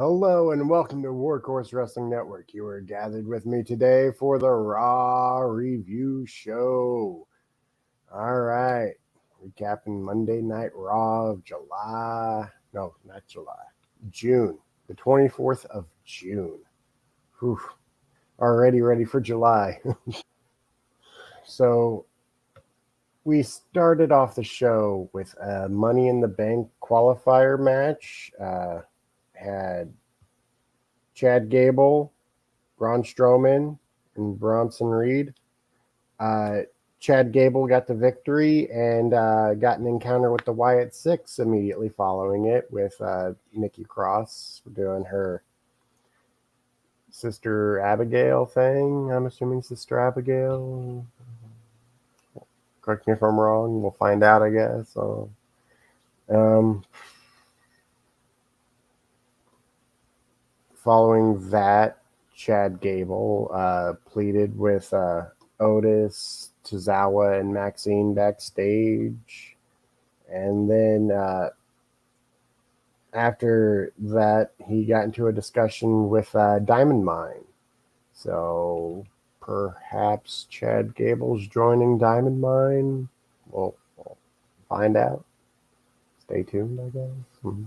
Hello and welcome to Workhorse Wrestling Network. You are gathered with me today for the Raw Review Show. All right, recapping Monday Night Raw of June, the 24th of June. Whew, already ready for July. So we started off the show with a Money in the Bank qualifier match. Had Chad Gable, Braun Strowman, and Bronson Reed. Uh, Chad Gable got the victory and got an encounter with the Wyatt Six immediately following it, with Nikki Cross doing her Sister Abigail thing. I'm assuming Sister Abigail. Correct me if I'm wrong. We'll find out, I guess. Following that, Chad Gable pleaded with Otis, Tozawa, and Maxine backstage. And then after that, he got into a discussion with Diamond Mine. So perhaps Chad Gable's joining Diamond Mine. We'll find out. Stay tuned, I guess. Mm-hmm.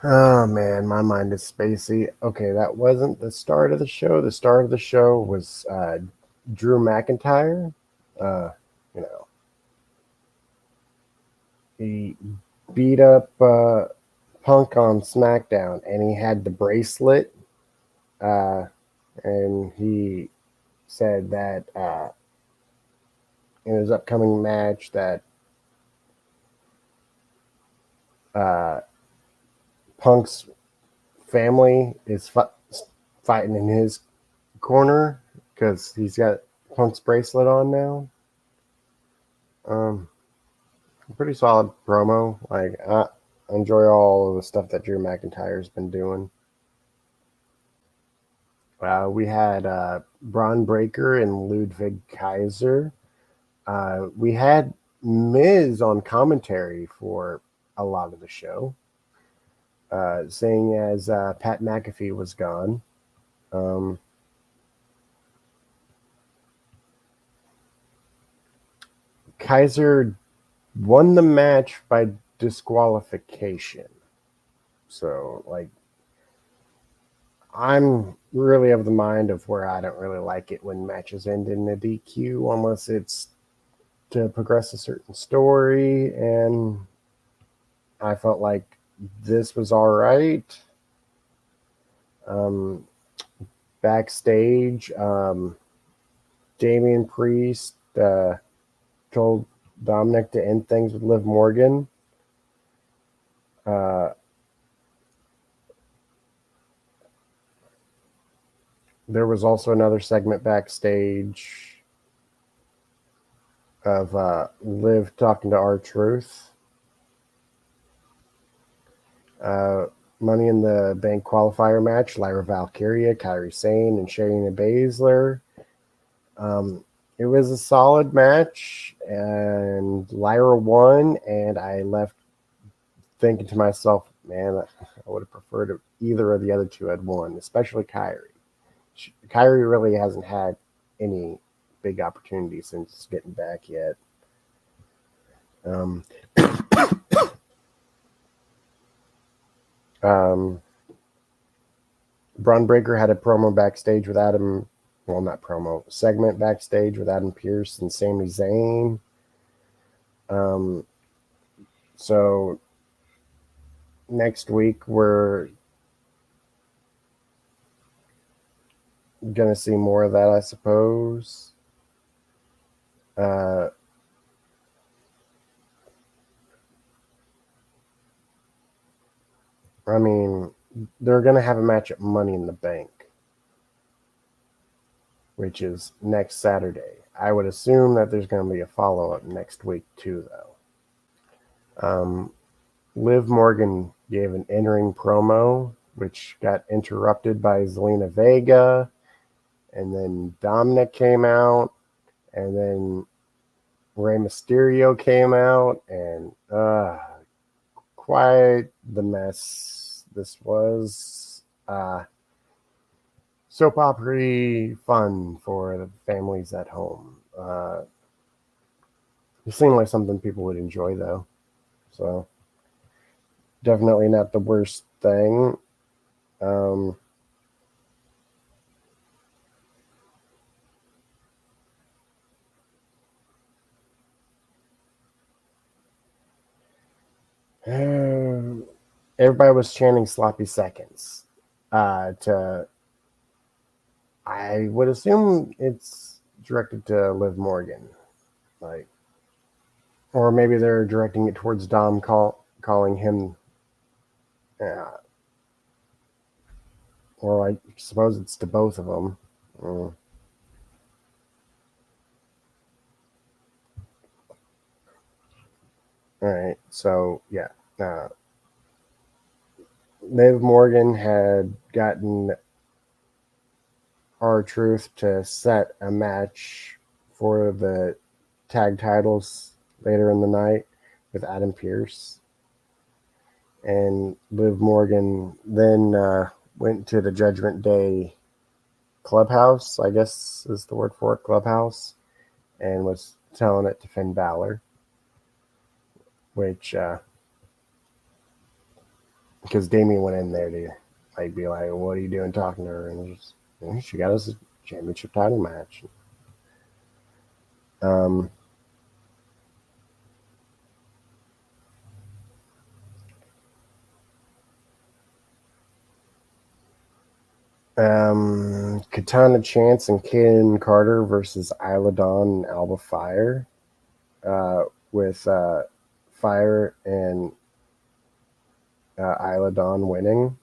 Oh man, my mind is spacey. Okay, that wasn't the start of the show. The start of the show was Drew McIntyre. Uh, you know, he beat up Punk on SmackDown, and he had the bracelet. Uh, and he said that in his upcoming match that uh, Punk's family is fighting in his corner because he's got Punk's bracelet on now. Pretty solid promo. Like, I enjoy all of the stuff that Drew McIntyre's been doing. We had Braun Breaker and Ludwig Kaiser. We had Miz on commentary for a lot of the show, seeing as Pat McAfee was gone. Kaiser won the match by disqualification. So, like, I'm really of the mind of where I don't really like it when matches end in a DQ unless it's to progress a certain story. And I felt like this was all right. Backstage, Damian Priest told Dominic to end things with Liv Morgan. There was also another segment backstage of Liv talking to R-Truth. Money in the Bank qualifier match, Lyra Valkyria, Kairi Sane, and Shayna Baszler. It was a solid match, and Lyra won, and I left thinking to myself, man, I would have preferred if either of the other two had won, especially Kairi. Kairi really hasn't had any big opportunities since getting back yet. Braun Breaker had a promo backstage with Adam. Well, not promo, segment backstage with Adam Pearce and Sami Zayn. So next week we're gonna see more of that, I suppose. I mean, they're gonna have a match at Money in the Bank, which is next Saturday. I would assume that there's going to be a follow-up next week too, though. Liv Morgan gave an in-ring promo, which got interrupted by Zelina Vega, and then Dominic came out, and then Rey Mysterio came out, and quite the mess This was soap opera fun for the families at home. It seemed like something people would enjoy, though. So definitely not the worst thing. Um, everybody was chanting sloppy seconds. To I would assume it's directed to Liv Morgan, like, or maybe they're directing it towards Dom, calling him, uh, or I suppose it's to both of them. All right, so yeah, uh, Liv Morgan had gotten R-Truth to set a match for the tag titles later in the night with Adam Pearce. And Liv Morgan then went to the Judgment Day clubhouse, I guess is the word for it, clubhouse, and was telling it to Finn Balor, which, because Damien went in there to like be like, what are you doing talking to her? And just, she got us a championship title match. Um, Katana Chance and Kaden Carter versus Isla Dawn and Alba Fire, with Fire and Isla Dawn winning.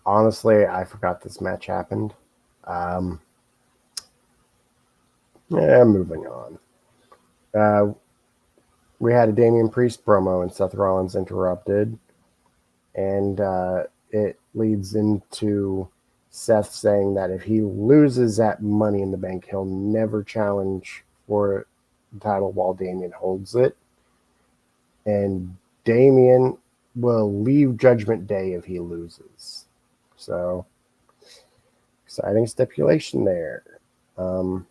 Honestly, I forgot this match happened. Um, yeah, moving on. We had a Damian Priest promo and Seth Rollins interrupted, and it leads into Seth saying that if he loses at Money in the Bank, he'll never challenge for the title while Damian holds it. And Damian will leave Judgment Day if he loses. So, exciting stipulation there. Um,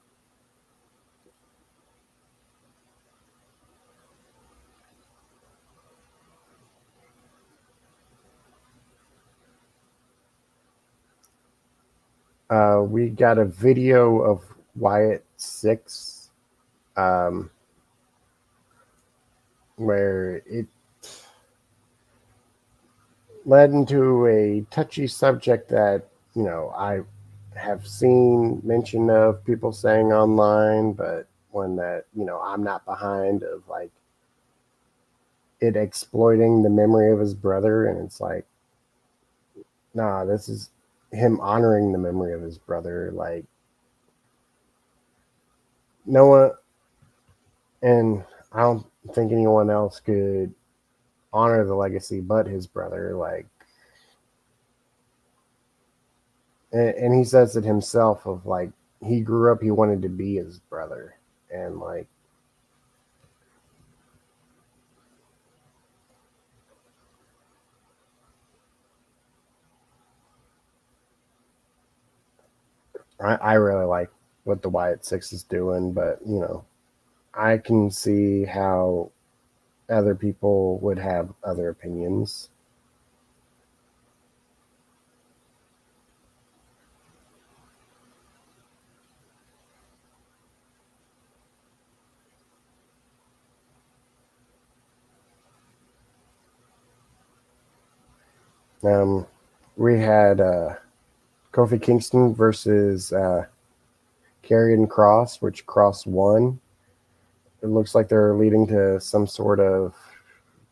we got a video of Wyatt 6, where it led into a touchy subject that, I have seen mention of people saying online, but one that, I'm not behind, of like it exploiting the memory of his brother. And it's like, nah, this is him honoring the memory of his brother. Like, no one, and I don't think anyone else could honor the legacy but his brother. Like, and he says it himself, of like, he grew up, he wanted to be his brother. And like, I really like what the Wyatt Six is doing, but I can see how other people would have other opinions. Um, we had Kofi Kingston versus Karrion Kross, which Kross won. It looks like they're leading to some sort of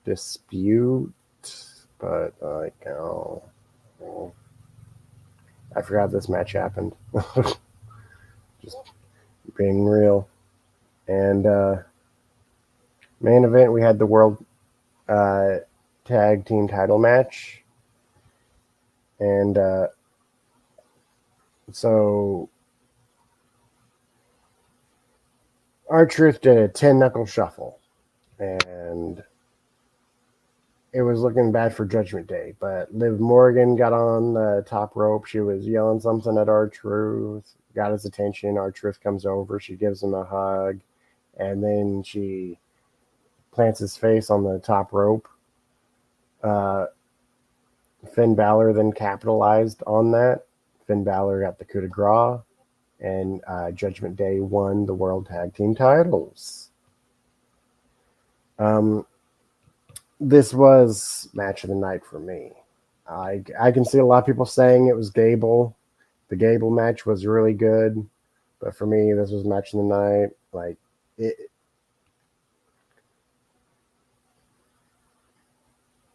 dispute, but like, oh, I forgot this match happened. Just being real. And main event, we had the world uh, tag team title match, and so R-Truth did a 10 knuckle shuffle, and it was looking bad for Judgment Day. But Liv Morgan got on the top rope. She was yelling something at R-Truth, got his attention. R-Truth comes over. She gives him a hug, and then she plants his face on the top rope. Finn Balor then capitalized on that. Finn Balor got the coup de grace, and Judgment Day won the World Tag Team titles. This was match of the night for me. I can see a lot of people saying it was Gable. The Gable match was really good, but for me, this was match of the night. Like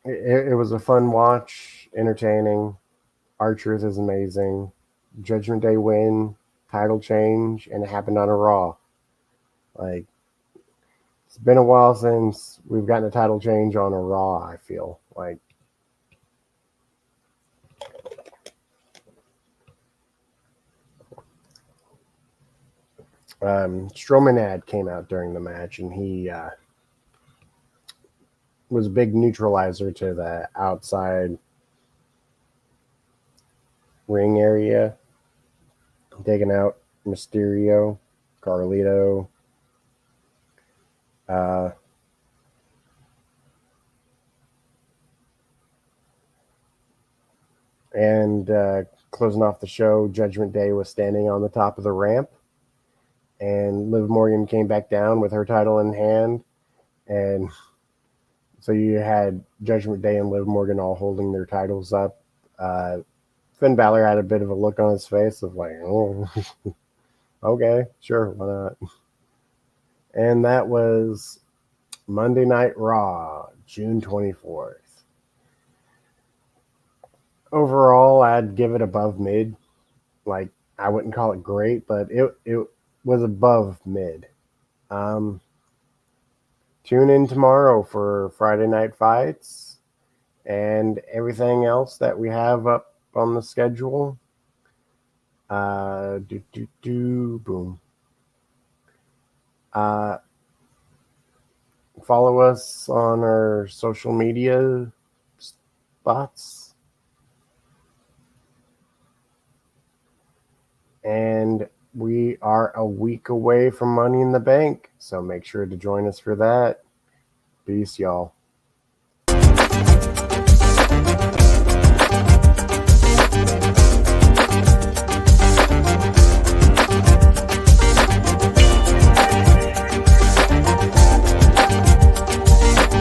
it was a fun watch, entertaining. R-Truth is amazing. Judgment Day win, title change, and it happened on a Raw. Like, it's been a while since we've gotten a title change on a Raw, I feel like. Strowman ad came out during the match, and he was a big neutralizer to the outside ring area, taking out Mysterio, Carlito, and closing off the show, Judgment Day was standing on the top of the ramp, and Liv Morgan came back down with her title in hand, and so you had Judgment Day and Liv Morgan all holding their titles up. Finn Balor had a bit of a look on his face of like, oh, okay, sure, why not? And that was Monday Night Raw, June 24th. Overall, I'd give it above mid. Like, I wouldn't call it great, but it was above mid. Tune in tomorrow for Friday Night Fights and everything else that we have up on the schedule. Boom. Follow us on our social media spots. And we are a week away from Money in the Bank, so make sure to join us for that. Peace, y'all.